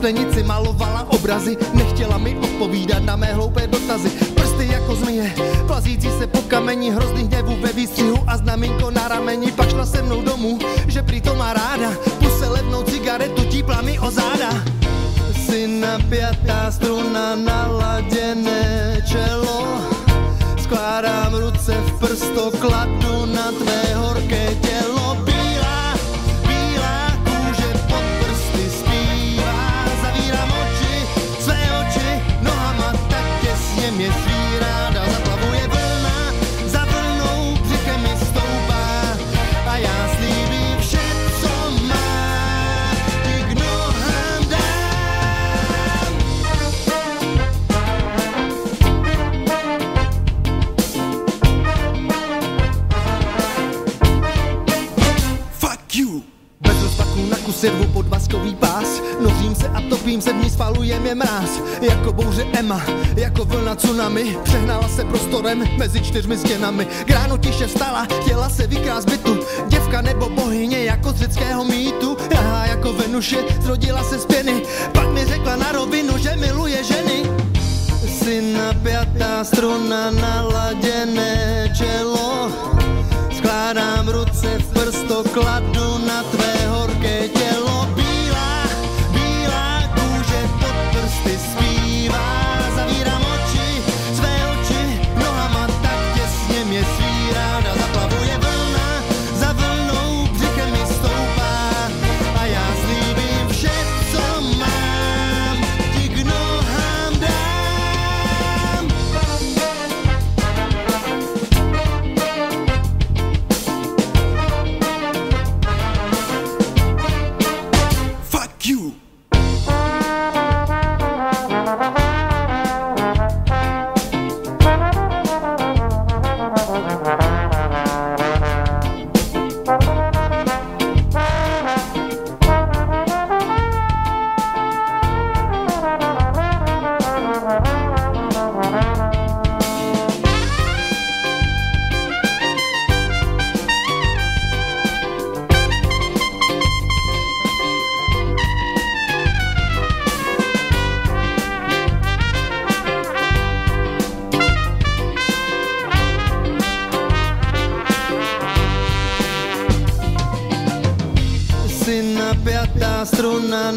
sklenici malovala obrazy, nechtěla mi odpovídat na mé hloupé dotazy. Prsty jako zmije, plazící se po kameni, hrozný hněvu ve výstřihu a znamínko na rameni. Pak šla se mnou domů, že prý to má ráda, puse levnou cigaretu, típla mi o záda. Jsi napjatá struna, naladěné čelo, skládám ruce v prsto, kladu na tvé horké tělo. Bílá, bílá kůže pod prsty zpívá, zavírám oči, své oči, nohama tak těsně mě svírá. Dál zaplavuje vlna, za vlnou břichem mi stoupá a já slíbím vše, co má, ti k nohám dám. Bez rozpaků na kusy rvu pod vaskový pás, nořím se a topím se v ní, spaluje mě mráz. Jako bouře Emma, jako vlna tsunami, přehnala se prostorem mezi 4 stěnami. K ránu tiše vstala, chtěla se vykrást bytu, děvka nebo bohyně jako z řeckého mýtu. Já jako Venuše zrodila se z pěny, pak mi řekla na rovinu, že miluje ženy. Jsi napjatá struna, naladěné čelo, skládám ruce v prsto, kladu na tvé horké tělo. Bílá, bílá kůže pod prsty zpívá, zavírám oči, své oči, nohama tak těsně mě svírá. Dál zaplavuje vlna, za vlnou břichem mi stoupá a já slíbím vše, co mám, ti k nohám dám. Fuck you! Jsi napjatá struna,